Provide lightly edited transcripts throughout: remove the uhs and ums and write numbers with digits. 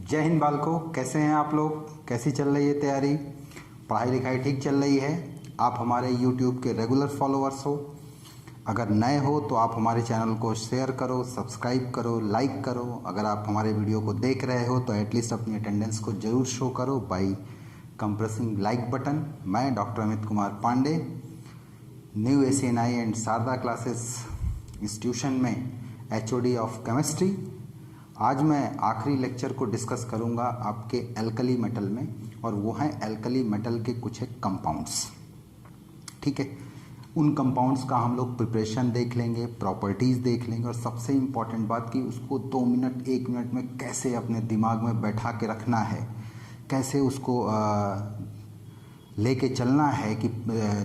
जय हिंद बालकों, कैसे हैं आप लोग? कैसी चल रही है तैयारी? पढ़ाई लिखाई ठीक चल रही है? आप हमारे YouTube के रेगुलर फॉलोअर्स हो। अगर नए हो तो आप हमारे चैनल को शेयर करो, सब्सक्राइब करो, लाइक करो। अगर आप हमारे वीडियो को देख रहे हो तो एटलीस्ट अपनी अटेंडेंस को ज़रूर शो करो बाई कंप्रेसिंग लाइक बटन। मैं doctor Amit Kumar Pandey, new ACNI and Sharda classes institution में HOD ऑफ केमिस्ट्री। आज मैं आखिरी लेक्चर को डिस्कस करूंगा आपके एल्कली मेटल में, और वो हैं एल्कली मेटल के कुछ एक कंपाउंड्स। ठीक है, उन कंपाउंड्स का हम लोग प्रिपरेशन देख लेंगे, प्रॉपर्टीज़ देख लेंगे, और सबसे इम्पॉर्टेंट बात कि उसको 2 मिनट 1 मिनट में कैसे अपने दिमाग में बैठा के रखना है, कैसे उसको लेके चलना है कि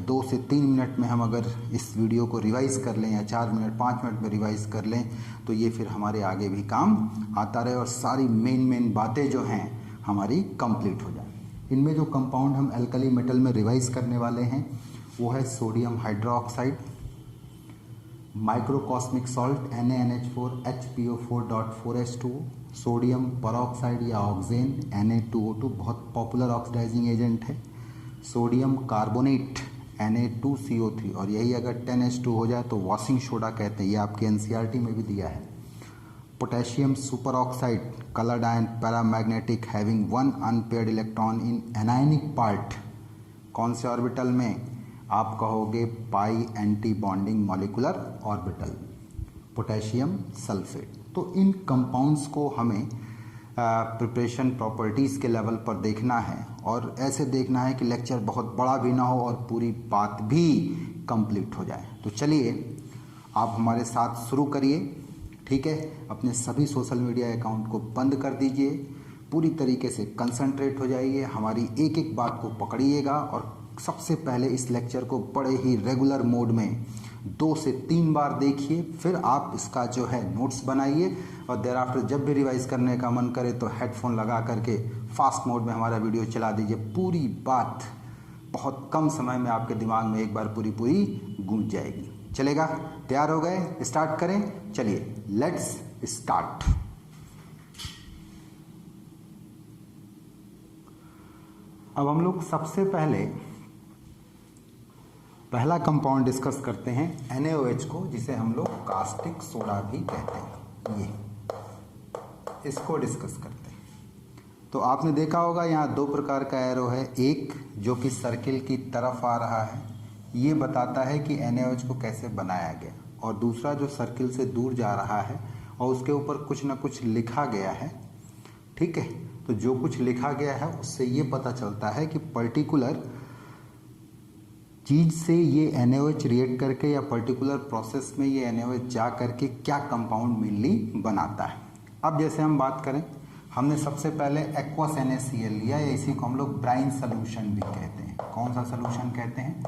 2 से 3 मिनट में हम अगर इस वीडियो को रिवाइज़ कर लें या 4 मिनट 5 मिनट में रिवाइज़ कर लें तो ये फिर हमारे आगे भी काम आता रहे और सारी मेन बातें जो हैं हमारी कंप्लीट हो जाए। इनमें जो कंपाउंड हम एल्कली मेटल में रिवाइज़ करने वाले हैं वो है sodium hydroxide, microcosmic salt NaNH4 HPO4.4H2, sodium peroxide या ऑक्सेन Na2O2 बहुत पॉपुलर ऑक्सीडाइजिंग एजेंट है, सोडियम कार्बोनेट Na2CO3, और यही अगर 10H2 हो जाए तो वॉशिंग सोडा कहते हैं, ये आपके NCERT में भी दिया है। Potassium super oxide coloured ion paramagnetic having 1 unpaired electron in anionic part, कौन से ऑर्बिटल में? आप कहोगे pi antibonding molecular orbital, potassium sulphate. तो इन कंपाउंड्स को हमें प्रिपरेशन प्रॉपर्टीज़ के लेवल पर देखना है, और ऐसे देखना है कि लेक्चर बहुत बड़ा भी ना हो और पूरी बात भी कंप्लीट हो जाए। तो चलिए आप हमारे साथ शुरू करिए। ठीक है, अपने सभी सोशल मीडिया अकाउंट को बंद कर दीजिए, पूरी तरीके से कंसंट्रेट हो जाइए, हमारी एक एक बात को पकड़िएगा, और सबसे पहले इस लेक्चर को बड़े ही रेगुलर मोड में 2 से 3 बार देखिए, फिर आप इसका जो है नोट्स बनाइए, और देर आफ्टर जब भी रिवाइज करने का मन करे तो हेडफोन लगा करके फास्ट मोड में हमारा वीडियो चला दीजिए। पूरी बात बहुत कम समय में आपके दिमाग में एक बार पूरी गूंज जाएगी। चलेगा? तैयार हो गए? स्टार्ट करें? चलिए लेट्स स्टार्ट। अब हम लोग सबसे पहला कंपाउंड डिस्कस करते हैं NaOH को, जिसे हम लोग कास्टिक सोडा भी कहते हैं। ये इसको डिस्कस करते हैं। तो आपने देखा होगा यहाँ 2 प्रकार का एरो है, एक जो कि सर्किल की तरफ आ रहा है, ये बताता है कि NaOH को कैसे बनाया गया, और दूसरा जो सर्किल से दूर जा रहा है और उसके ऊपर कुछ ना कुछ लिखा गया है। ठीक है, तो जो कुछ लिखा गया है उससे ये पता चलता है कि पर्टिकुलर चीज़ से ये NaOH रिएक्ट करके या पर्टिकुलर प्रोसेस में ये NaOH जा करके क्या कंपाउंड मेनली बनाता है। अब जैसे हम बात करें, हमने सबसे पहले एक्वस NaCl लिया, या इसी को हम लोग ब्राइन सोल्यूशन भी कहते हैं। कौन सा सोल्यूशन कहते हैं?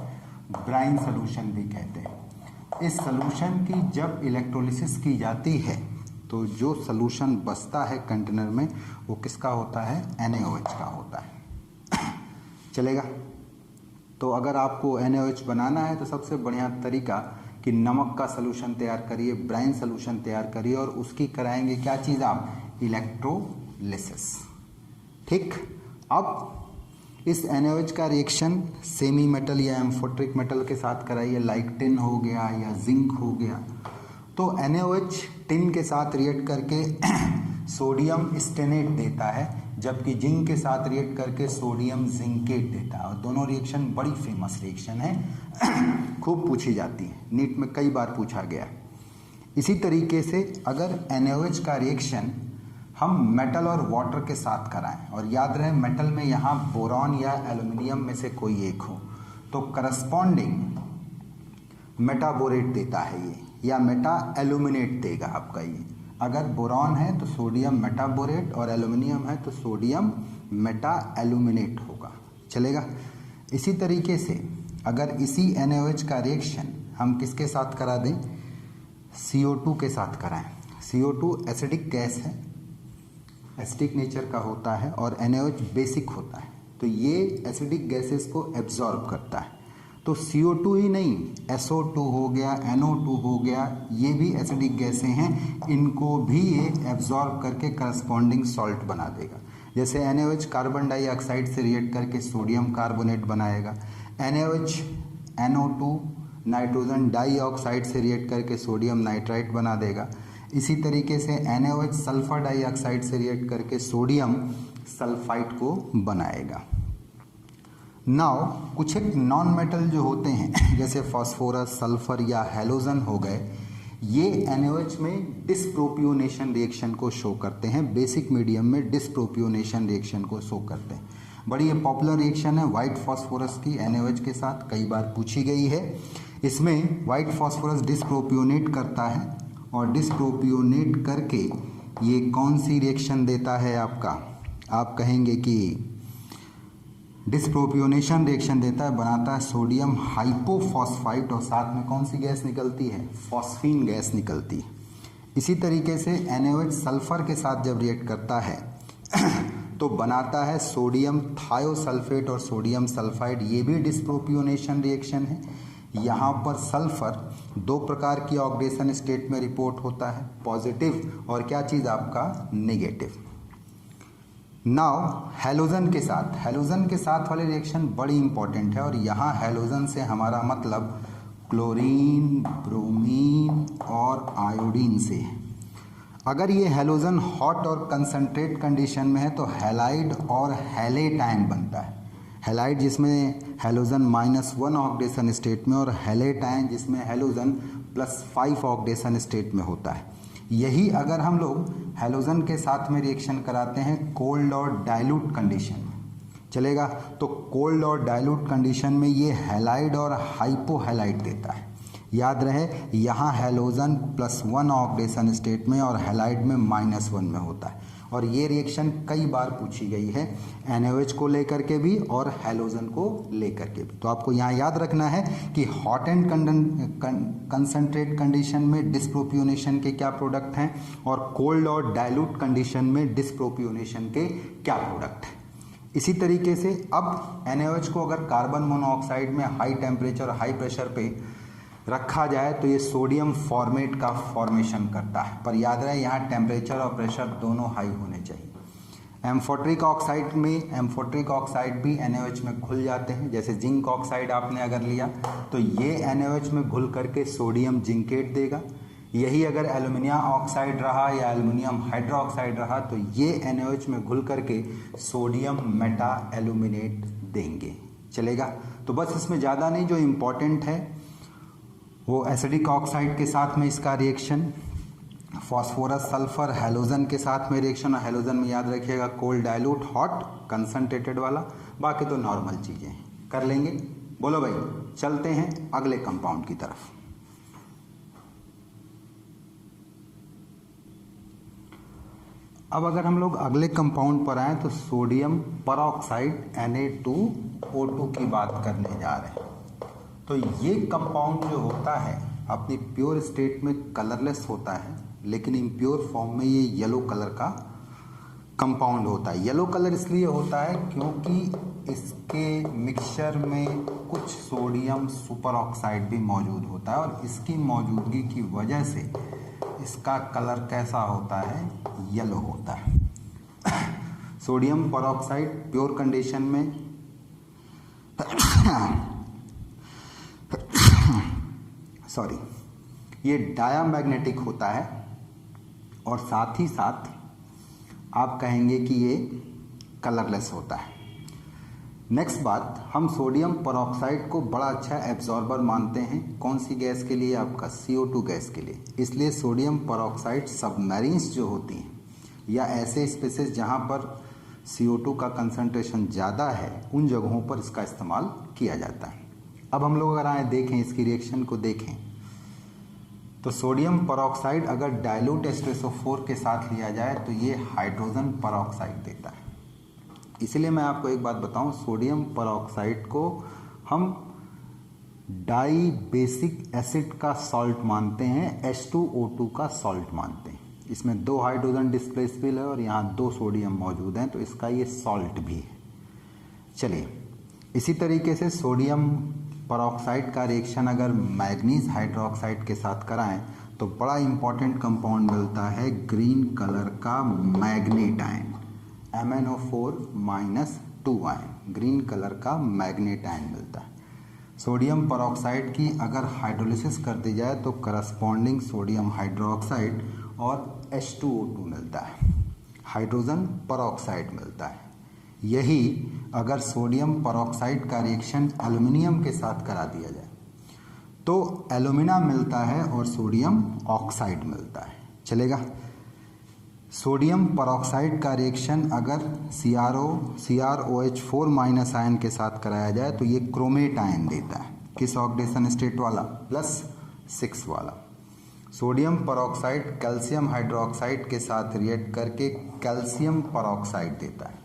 ब्राइन सोल्यूशन भी कहते हैं। इस सोल्यूशन की जब इलेक्ट्रोलिसिस की जाती है तो जो सोल्यूशन बचता है कंटेनर में वो किसका होता है? NaOH का होता है। चलेगा? तो अगर आपको NaOH बनाना है तो सबसे बढ़िया तरीका कि नमक का सोल्यूशन तैयार करिए, ब्राइन सोल्यूशन तैयार करिए, और उसकी कराएंगे क्या चीज़ आप? इलेक्ट्रोलिसिस। ठीक, अब इस NaOH का रिएक्शन सेमी मेटल या एम्फोट्रिक मेटल के साथ कराइए, लाइक टिन हो गया या जिंक हो गया। तो NaOH टिन के साथ रिएक्ट करके सोडियम स्टेनेट देता है, जबकि जिंक के साथ रिएक्ट करके सोडियम जिंकेट देता है, और दोनों रिएक्शन बड़ी फेमस रिएक्शन है, खूब पूछी जाती है, नीट में कई बार पूछा गया। इसी तरीके से अगर NaOH का रिएक्शन हम मेटल और वाटर के साथ कराएं, और याद रहे मेटल में यहाँ बोरॉन या एल्यूमिनियम में से कोई एक हो, तो करस्पॉन्डिंग मेटाबोरेट देता है ये, या मेटा एल्यूमिनेट देगा आपका ये। अगर बोरॉन है तो सोडियम मेटाबोरेट, और एल्यूमिनियम है तो सोडियम मेटा एल्यूमिनेट होगा। चलेगा? इसी तरीके से अगर इसी NaOH का रिएक्शन हम किसके साथ करा दें? CO2 के साथ कराएं। CO2 एसिडिक गैस है, एसिडिक नेचर का होता है, और NaOH बेसिक होता है, तो ये एसिडिक गैसेस को एब्जॉर्ब करता है। तो CO2 ही नहीं, SO2 हो गया, NO2 हो गया, ये भी एसिडिक गैसें हैं, इनको भी ये एब्जॉर्ब करके करस्पॉन्डिंग सॉल्ट बना देगा। जैसे NaOH कार्बन डाइऑक्साइड से रिएक्ट करके सोडियम कार्बोनेट बनाएगा, NaOH NO2 नाइट्रोजन डाइऑक्साइड से रिएक्ट करके सोडियम नाइट्राइट बना देगा। इसी तरीके से NaOH सल्फर डाइऑक्साइड से रिएक्ट करके सोडियम सल्फाइड को बनाएगा। नाउ कुछ एक नॉन मेटल जो होते हैं जैसे फास्फोरस, सल्फर या हैलोजन हो गए, ये NaOH में डिसप्रोपियोनेशन रिएक्शन को शो करते हैं, बेसिक मीडियम में डिसप्रोपियोनेशन रिएक्शन को शो करते हैं। बड़ी ये पॉपुलर रिएक्शन है वाइट फास्फोरस की NaOH के साथ, कई बार पूछी गई है। इसमें वाइट फास्फोरस डिसप्रोपियोनेट करता है और डिसप्रोपियोनेट करके ये कौन सी रिएक्शन देता है आपका, आप कहेंगे कि डिसप्रोपियोनेशन रिएक्शन देता है, बनाता है सोडियम हाइपोफॉस्फाइट और साथ में कौन सी गैस निकलती है, फॉस्फीन गैस निकलती है। इसी तरीके से NaOH सल्फर के साथ जब रिएक्ट करता है तो बनाता है सोडियम थायोसल्फेट और सोडियम सल्फाइड, ये भी डिसप्रोपियोनेशन रिएक्शन है। यहाँ पर सल्फर दो प्रकार की ऑक्सीडेशन स्टेट में रिपोर्ट होता है, पॉजिटिव और क्या चीज़ आपका नेगेटिव। नाउ हैलोजन के साथ वाली रिएक्शन बड़ी इंपॉर्टेंट है और यहाँ हैलोजन से हमारा मतलब क्लोरीन, ब्रोमीन और आयोडीन से है। अगर ये हैलोजन हॉट और कंसंट्रेट कंडीशन में है तो हैलाइड और हैलेटाइन बनता है। हैलाइड जिसमें हैलोजन -1 ऑक्सीडेशन स्टेट में और हैलेटाइन जिसमें हैलोजन +5 ऑक्सीडेशन स्टेट में होता है। यही अगर हम लोग हैलोजन के साथ में रिएक्शन कराते हैं कोल्ड और डाइल्यूट कंडीशन में चलेगा, तो कोल्ड और डाइल्यूट कंडीशन में ये हैलाइड और हाइपोहैलाइड देता है। याद रहे यहाँ हैलोजन +1 ऑक्सीडेशन स्टेट में और हैलाइड में -1 में होता है। और ये रिएक्शन कई बार पूछी गई है NaOH को लेकर के भी और हैलोजन को लेकर के भी। तो आपको यहाँ याद रखना है कि हॉट एंड कंसंट्रेट कंडीशन में डिसप्रोपियोनेशन के क्या प्रोडक्ट हैं और कोल्ड और डाइल्यूट कंडीशन में डिसप्रोपियोनेशन के क्या प्रोडक्ट हैं। इसी तरीके से अब NaOH को अगर कार्बन मोनोऑक्साइड में हाई टेम्परेचर और हाई प्रेशर पे रखा जाए तो ये सोडियम फॉर्मेट का फॉर्मेशन करता है, पर याद रहे यहाँ टेम्परेचर और प्रेशर दोनों हाई होने चाहिए। एम्फोट्रिक ऑक्साइड भी NaOH में घुल जाते हैं। जैसे जिंक ऑक्साइड आपने अगर लिया तो ये NaOH में घुल करके सोडियम जिंकेट देगा। यही अगर एल्युमिनियम ऑक्साइड रहा या एल्युमिनियम हाइड्रोक्साइड रहा तो ये NaOH में घुल करके सोडियम मेटा एल्यूमिनेट देंगे। चलेगा, तो बस इसमें ज़्यादा नहीं, जो इम्पोर्टेंट है वो एसिडिक ऑक्साइड के साथ में इसका रिएक्शन, फास्फोरस सल्फर हैलोजन के साथ में रिएक्शन, और हैलोजन में याद रखिएगा कोल्ड डाइल्यूट हॉट कंसंट्रेटेड वाला, बाकी तो नॉर्मल चीज़ें कर लेंगे। बोलो भाई, चलते हैं अगले कंपाउंड की तरफ। अब अगर हम लोग अगले कंपाउंड पर आए तो सोडियम परऑक्साइड Na2O2 की बात करने जा रहे हैं। तो ये कंपाउंड जो होता है अपनी प्योर स्टेट में कलरलेस होता है, लेकिन इम्प्योर फॉर्म में ये येलो कलर का कंपाउंड होता है। येलो कलर इसलिए होता है क्योंकि इसके मिक्सचर में कुछ सोडियम सुपर ऑक्साइड भी मौजूद होता है और इसकी मौजूदगी की वजह से इसका कलर कैसा होता है, येलो होता है। सोडियम परऑक्साइड प्योर कंडीशन में ये डायामैग्नेटिक होता है और साथ ही साथ आप कहेंगे कि ये कलरलेस होता है। नेक्स्ट बात, हम सोडियम परऑक्साइड को बड़ा अच्छा एब्जॉर्बर मानते हैं। कौन सी गैस के लिए, आपका CO2 गैस के लिए। इसलिए सोडियम परऑक्साइड सबमरीन्स जो होती हैं या ऐसे स्पेसेस जहाँ पर CO2 का कंसंट्रेशन ज़्यादा है उन जगहों पर इसका इस्तेमाल किया जाता है। अब हम लोग अगर आए देखें इसकी रिएक्शन को देखें तो सोडियम परऑक्साइड अगर डाइल्यूट H2SO4 के साथ लिया जाए तो ये हाइड्रोजन परऑक्साइड देता है। इसलिए मैं आपको एक बात बताऊं, सोडियम परऑक्साइड को हम डाई बेसिक एसिड का सॉल्ट मानते हैं, H2O2 का सॉल्ट मानते हैं। इसमें 2 हाइड्रोजन डिस्प्लेसफिल है और यहाँ 2 सोडियम मौजूद हैं, तो इसका ये सॉल्ट भी है। चलिए, इसी तरीके से सोडियम परऑक्साइड का रिएक्शन अगर मैग्नीज हाइड्रोक्साइड के साथ कराएं तो बड़ा इंपॉर्टेंट कंपाउंड मिलता है ग्रीन कलर का मैग्नेटाइन। MnO4 minus 2 ion, green colour का मैग्नेट आयन मिलता है। सोडियम परऑक्साइड की अगर हाइड्रोलिसिस कर दी जाए तो करस्पॉन्डिंग सोडियम हाइड्रोक्साइड और H2O2 मिलता है, हाइड्रोजन परऑक्साइड मिलता है। यही अगर सोडियम परऑक्साइड का रिएक्शन एल्युमिनियम के साथ करा दिया जाए तो एल्यूमिना मिलता है और सोडियम ऑक्साइड मिलता है, चलेगा। सोडियम परऑक्साइड का रिएक्शन अगर CrOH4 माइनस आयन के साथ कराया जाए तो ये क्रोमेट आयन देता है, किस ऑक्सीडेशन स्टेट वाला, +6 वाला। सोडियम परऑक्साइड कैल्शियम हाइड्रोक्साइड के साथ रिएक्ट करके कैल्शियम परऑक्साइड देता है।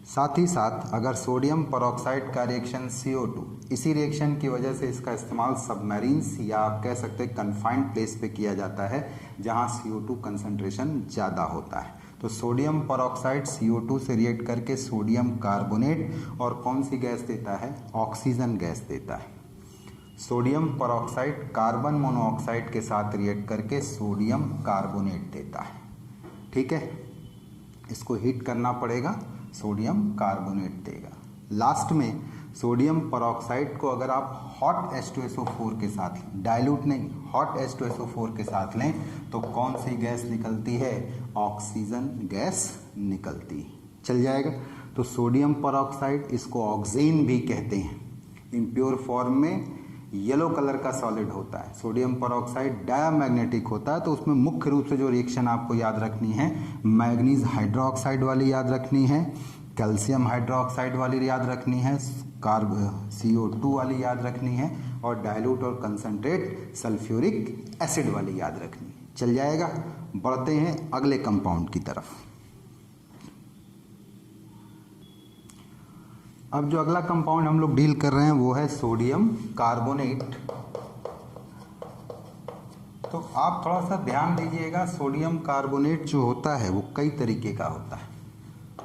साथ ही साथ अगर सोडियम परऑक्साइड का रिएक्शन CO2, इसी रिएक्शन की वजह से इसका इस्तेमाल सबमरीन्स या आप कह सकते हैं कन्फाइंड प्लेस पे किया जाता है जहां CO2 कंसंट्रेशन ज़्यादा होता है। तो सोडियम परऑक्साइड CO2 से रिएक्ट करके सोडियम कार्बोनेट और कौन सी गैस देता है, ऑक्सीजन गैस देता है। सोडियम परऑक्साइड कार्बन मोनोऑक्साइड के साथ रिएक्ट करके सोडियम कार्बोनेट देता है, ठीक है। इसको हीट करना पड़ेगा, सोडियम कार्बोनेट देगा। लास्ट में सोडियम परऑक्साइड को अगर आप हॉट H2SO4 के साथ, डाइल्यूट नहीं, हॉट H2SO4 के साथ लें तो कौन सी गैस निकलती है, ऑक्सीजन गैस निकलती है, चल जाएगा। तो सोडियम परऑक्साइड, इसको ऑक्सेन भी कहते हैं, इम्प्योर फॉर्म में येलो कलर का सॉलिड होता है। सोडियम परऑक्साइड डायमैग्नेटिक होता है, तो उसमें मुख्य रूप से जो रिएक्शन आपको याद रखनी है, मैग्नीज हाइड्रोक्साइड वाली याद रखनी है, कैल्शियम हाइड्रोक्साइड वाली याद रखनी है, CO2 वाली याद रखनी है और डाइल्यूट और कंसंट्रेट सल्फ्यूरिक एसिड वाली याद रखनी है, चल जाएगा। बढ़ते हैं अगले कंपाउंड की तरफ। अब जो अगला कंपाउंड हम लोग डील कर रहे हैं वो है सोडियम कार्बोनेट। तो आप थोड़ा सा ध्यान दीजिएगा, सोडियम कार्बोनेट जो होता है वो कई तरीके का होता है।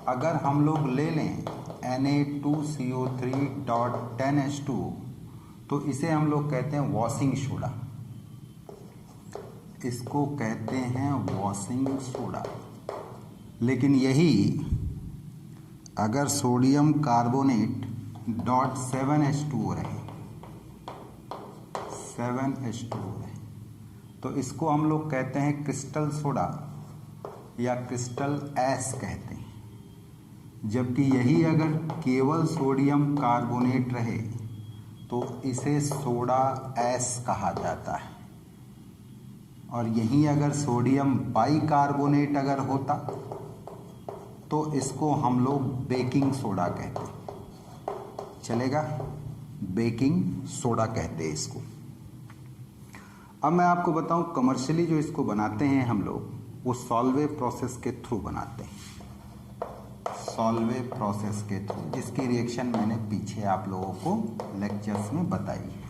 अगर हम लोग ले लें Na2CO3.10H2 तो इसे हम लोग कहते हैं वॉशिंग सोडा, इसको कहते हैं वॉशिंग सोडा। लेकिन यही अगर सोडियम कार्बोनेट .7H2O रहे, 7H2O रहे तो इसको हम लोग कहते हैं क्रिस्टल सोडा या क्रिस्टल एस कहते हैं। जबकि यही अगर केवल सोडियम कार्बोनेट रहे तो इसे सोडा एस कहा जाता है। और यही अगर सोडियम बाइकार्बोनेट अगर होता तो इसको हम लोग बेकिंग सोडा कहते हैं, चलेगा, बेकिंग सोडा कहते हैं इसको। अब मैं आपको बताऊं कमर्शियली जो इसको बनाते हैं हम लोग वो सॉल्वे प्रोसेस के थ्रू बनाते हैं, सॉल्वे प्रोसेस के थ्रू, जिसकी रिएक्शन मैंने पीछे आप लोगों को लेक्चर्स में बताई है।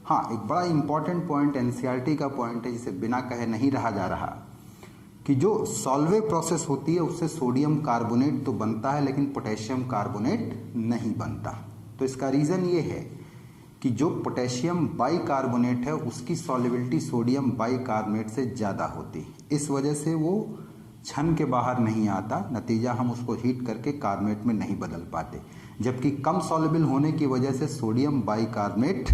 हाँ, एक बड़ा इंपॉर्टेंट पॉइंट NCERT का पॉइंट है जिसे बिना कहे नहीं रहा जा रहा कि जो सॉल्वे प्रोसेस होती है उससे सोडियम कार्बोनेट तो बनता है लेकिन पोटेशियम कार्बोनेट नहीं बनता। तो इसका रीज़न ये है कि जो पोटेशियम बाइकार्बोनेट है उसकी सॉल्युबिलिटी सोडियम बाइकार्बोनेट से ज़्यादा होती है, इस वजह से वो छन के बाहर नहीं आता, नतीजा हम उसको हीट करके कार्बोनेट में नहीं बदल पाते। जबकि कम सॉल्युबल होने की वजह से सोडियम बाइकार्बोनेट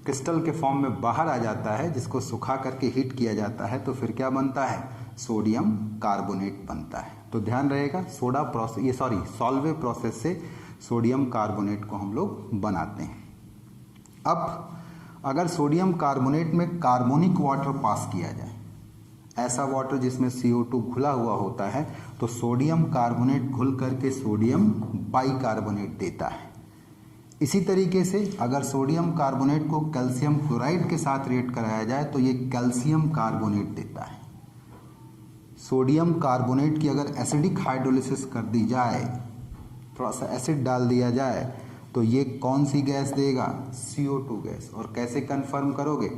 क्रिस्टल के फॉर्म में बाहर आ जाता है, जिसको सुखा करके हीट किया जाता है तो फिर क्या बनता है, सोडियम कार्बोनेट बनता है। तो ध्यान रहेगा, सॉल्वे प्रोसेस से सोडियम कार्बोनेट को हम लोग बनाते हैं। अब अगर सोडियम कार्बोनेट में कार्बोनिक वाटर पास किया जाए, ऐसा वाटर जिसमें CO2 घुला हुआ होता है, तो सोडियम कार्बोनेट घुल करके सोडियम बाइकार्बोनेट देता है। इसी तरीके से अगर सोडियम कार्बोनेट को कैल्शियम क्लोराइड के साथ रिएक्ट कराया जाए तो ये कैल्शियम कार्बोनेट देता है। सोडियम कार्बोनेट की अगर एसिडिक हाइड्रोलिसिस कर दी जाए, थोड़ा सा एसिड डाल दिया जाए, तो ये कौन सी गैस देगा, CO2 गैस। और कैसे कंफर्म करोगे,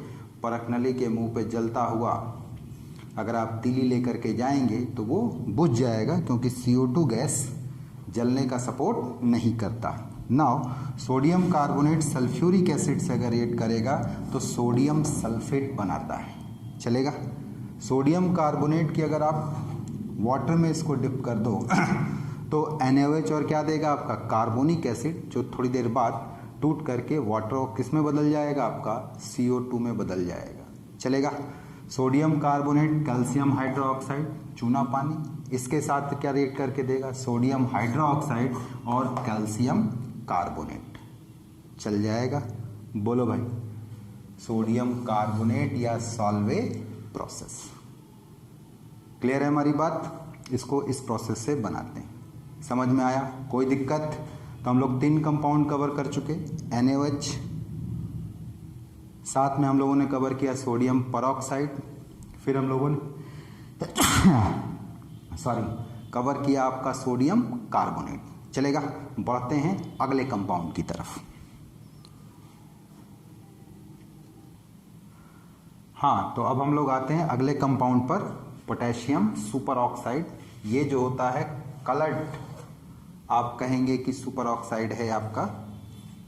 परखनली के मुंह पे जलता हुआ अगर आप तीली लेकर के जाएंगे तो वो बुझ जाएगा, क्योंकि CO2 गैस जलने का सपोर्ट नहीं करता। Now sodium carbonate sulphuric acid से अगर रिएक्ट करेगा तो सोडियम सल्फेट बनाता है, चलेगा। सोडियम कार्बोनेट की अगर आप वाटर में इसको डिप कर दो तो NaOH और क्या देगा आपका कार्बोनिक एसिड, जो थोड़ी देर बाद टूट करके वाटर और किस में बदल जाएगा आपका CO2 में बदल जाएगा। चलेगा। सोडियम कार्बोनेट, कैल्शियम हाइड्रोक्साइड, चूना पानी, इसके साथ क्या रिएक्ट करके देगा सोडियम हाइड्रोक्साइड और कैल्शियम कार्बोनेट, चल जाएगा। बोलो भाई, सोडियम कार्बोनेट या सॉल्वे प्रोसेस। क्लियर है हमारी बात? इसको इस प्रोसेस से बनाते हैं। समझ में आया? कोई दिक्कत? तो हम लोग 3 कंपाउंड कवर कर चुके, NaOH, साथ में हम लोगों ने कवर किया सोडियम परऑक्साइड, फिर हम लोगों ने कवर किया आपका सोडियम कार्बोनेट। चलेगा। बढ़ते हैं अगले कंपाउंड की तरफ। हाँ, तो अब हम लोग आते हैं अगले कंपाउंड पर, पोटेशियम सुपर ऑक्साइड। ये जो होता है कलर्ड, आप कहेंगे कि सुपर ऑक्साइड है आपका।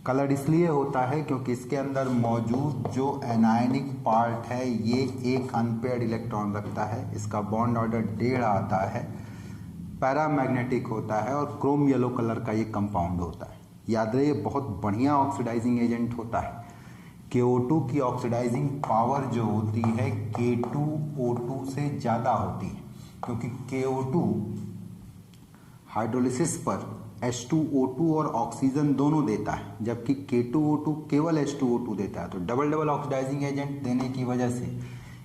कलर्ड इसलिए होता है क्योंकि इसके अंदर मौजूद जो एनायनिक पार्ट है ये एक अनपेयर्ड इलेक्ट्रॉन रखता है, इसका बॉन्ड ऑर्डर 1.5 आता है, पैरामैग्नेटिक होता है और क्रोम येलो कलर का ये कंपाउंड होता है। याद रहे, ये बहुत बढ़िया ऑक्सीडाइजिंग एजेंट होता है। KO2 की ऑक्सीडाइजिंग पावर जो होती है K2O2 से ज़्यादा होती है, क्योंकि KO2 हाइड्रोलिसिस पर H2O2 और ऑक्सीजन दोनों देता है, जबकि K2O2 केवल H2O2 देता है। तो डबल डबल ऑक्सीडाइजिंग एजेंट देने की वजह से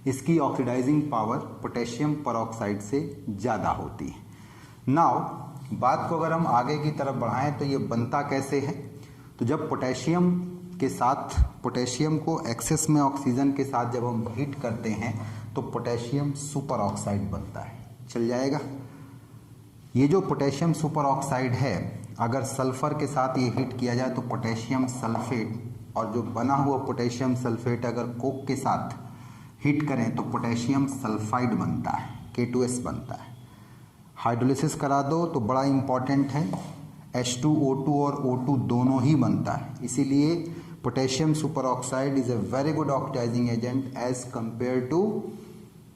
इसकी ऑक्सीडाइजिंग पावर पोटेशियम परऑक्साइड से ज़्यादा होती है। नाउ बात को अगर हम आगे की तरफ बढ़ाएं तो ये बनता कैसे है? तो जब पोटेशियम के साथ, पोटेशियम को एक्सेस में ऑक्सीजन के साथ जब हम हीट करते हैं तो पोटेशियम सुपर ऑक्साइड बनता है। चल जाएगा। ये जो पोटेशियम सुपर ऑक्साइड है, अगर सल्फर के साथ ये हीट किया जाए तो पोटेशियम सल्फेट, और जो बना हुआ पोटेशियम सल्फेट अगर कोक के साथ हीट करें तो पोटेशियम सल्फाइड बनता है, K2S बनता है। हाइड्रोलिसिस करा दो तो बड़ा इंपॉर्टेंट है, H2O2 और O2 दोनों ही बनता है। इसीलिए potassium super oxide is a very good oxidising agent as compare to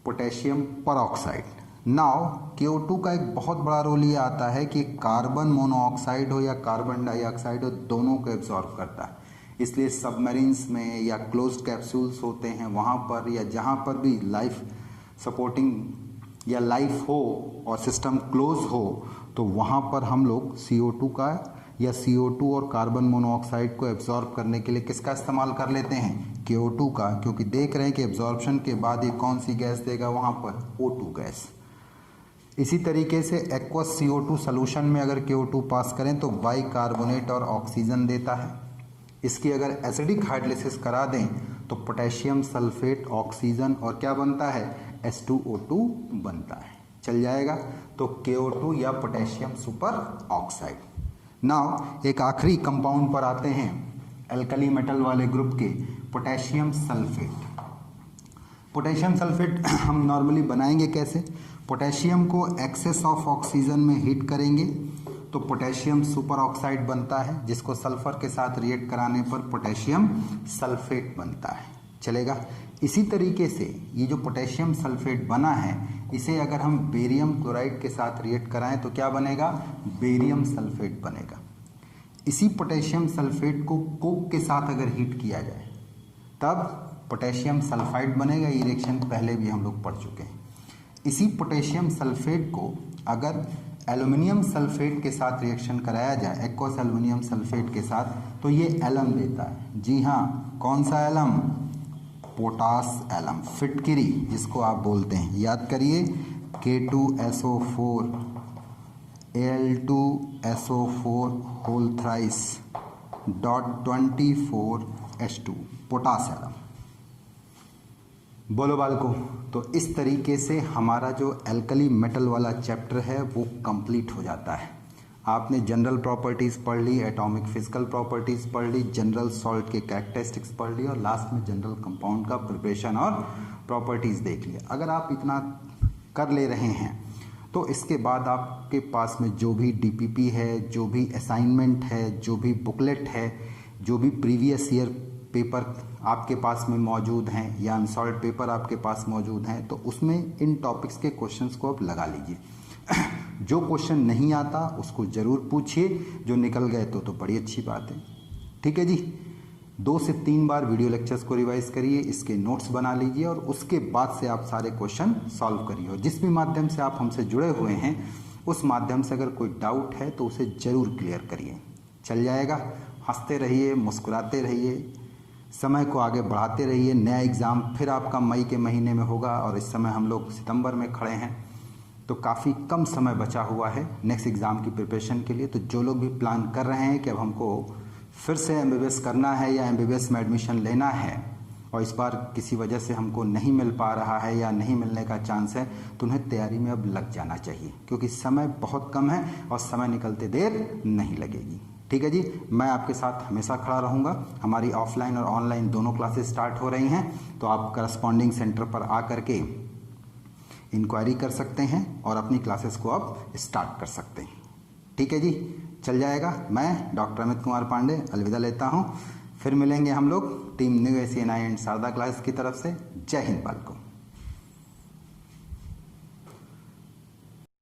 potassium peroxide. Now KO2 का एक बहुत बड़ा रोल ये आता है कि कार्बन मोनोऑक्साइड हो या कार्बन डाइऑक्साइड हो, दोनों को एब्जॉर्ब करता है। इसलिए सबमरीन्स में या क्लोज्ड कैप्सूल्स होते हैं वहाँ पर, या जहाँ पर भी लाइफ सपोर्टिंग या लाइफ हो और सिस्टम क्लोज हो, तो वहाँ पर हम लोग CO2 का या CO2 और कार्बन मोनोऑक्साइड को एब्जॉर्ब करने के लिए किसका इस्तेमाल कर लेते हैं? KO2 का, क्योंकि देख रहे हैं कि एब्जॉर्प्शन के बाद ये कौन सी गैस देगा वहाँ पर? O2 gas. इसी तरीके से एक्वस CO2 सोल्यूशन में अगर KO2 पास करें तो बाइकार्बोनेट और ऑक्सीजन देता है। इसकी अगर एसिडिक हाइड्रोलिसिस करा दें तो पोटेशियम सल्फेट, ऑक्सीजन और क्या बनता है? H2O2 बनता है। चल जाएगा। तो KO2 या पोटेशियम सुपर ऑक्साइड। नाउ एक आखिरी कंपाउंड पर आते हैं, एल्कली मेटल वाले ग्रुप के, पोटेशियम सल्फेट। पोटेशियम सल्फेट हम नॉर्मली बनाएंगे कैसे? पोटेशियम को एक्सेस ऑफ ऑक्सीजन में हीट करेंगे तो पोटेशियम सुपर ऑक्साइड बनता है, जिसको सल्फर के साथ रिएक्ट कराने पर पोटेशियम सल्फेट बनता है। चलेगा। इसी तरीके से ये जो पोटेशियम सल्फेट बना है, इसे अगर हम बेरियम क्लोराइड के साथ रिएक्ट कराएं तो क्या बनेगा? बेरियम सल्फेट बनेगा। इसी पोटेशियम सल्फेट को कोक के साथ अगर हीट किया जाए तब पोटेशियम सल्फाइड बनेगा। ये रिएक्शन पहले भी हम लोग पढ़ चुके हैं। इसी पोटेशियम सल्फेट को अगर एल्युमिनियम सल्फेट के साथ रिएक्शन कराया जाए, एक्वस एल्युमिनियम सल्फेट के साथ, तो ये एलम देता है। जी हाँ, कौन सा एलम? पोटास एलम, फिटकिरी जिसको आप बोलते हैं। याद करिए, K2SO4 Al2SO4 whole thrice .24H2 potash alum. बोलो बालको। तो इस तरीके से हमारा जो एल्कली मेटल वाला चैप्टर है वो कंप्लीट हो जाता है। आपने जनरल प्रॉपर्टीज़ पढ़ ली, एटॉमिक फिजिकल प्रॉपर्टीज़ पढ़ ली, जनरल सॉल्ट के कैरेक्टरिस्टिक्स पढ़ ली और लास्ट में जनरल कंपाउंड का प्रिपरेशन और प्रॉपर्टीज़ देख लिया। अगर आप इतना कर ले रहे हैं तो इसके बाद आपके पास में जो भी DPP है, जो भी असाइनमेंट है, जो भी बुकलेट है, जो भी प्रीवियस ईयर पेपर आपके पास में मौजूद हैं या अनसॉल्व्ड पेपर आपके पास मौजूद हैं, तो उसमें इन टॉपिक्स के क्वेश्चंस को आप लगा लीजिए। जो क्वेश्चन नहीं आता उसको ज़रूर पूछिए, जो निकल गए तो बड़ी अच्छी बात है। ठीक है जी। 2 से 3 बार वीडियो लेक्चर्स को रिवाइज करिए, इसके नोट्स बना लीजिए और उसके बाद से आप सारे क्वेश्चन सॉल्व करिए। और जिस भी माध्यम से आप हमसे जुड़े हुए हैं उस माध्यम से अगर कोई डाउट है तो उसे ज़रूर क्लियर करिए। चल जाएगा। हंसते रहिए, मुस्कुराते रहिए, समय को आगे बढ़ाते रहिए। नया एग्ज़ाम फिर आपका मई के महीने में होगा और इस समय हम लोग सितंबर में खड़े हैं, तो काफ़ी कम समय बचा हुआ है नेक्स्ट एग्ज़ाम की प्रिपरेशन के लिए। तो जो लोग भी प्लान कर रहे हैं कि अब हमको फिर से MBBS करना है या MBBS में एडमिशन लेना है और इस बार किसी वजह से हमको नहीं मिल पा रहा है या नहीं मिलने का चांस है, तो उन्हें तैयारी में अब लग जाना चाहिए, क्योंकि समय बहुत कम है और समय निकलते देर नहीं लगेगी। ठीक है जी। मैं आपके साथ हमेशा खड़ा रहूँगा। हमारी ऑफलाइन और ऑनलाइन दोनों क्लासेस स्टार्ट हो रही हैं, तो आप करस्पॉन्डिंग सेंटर पर आकर के इंक्वायरी कर सकते हैं और अपनी क्लासेस को आप स्टार्ट कर सकते हैं। ठीक है जी। चल जाएगा। मैं डॉक्टर अमित कुमार पांडे अलविदा लेता हूँ। फिर मिलेंगे हम लोग team new ACNI and Sharda classes की तरफ से। जय हिंद बालकों।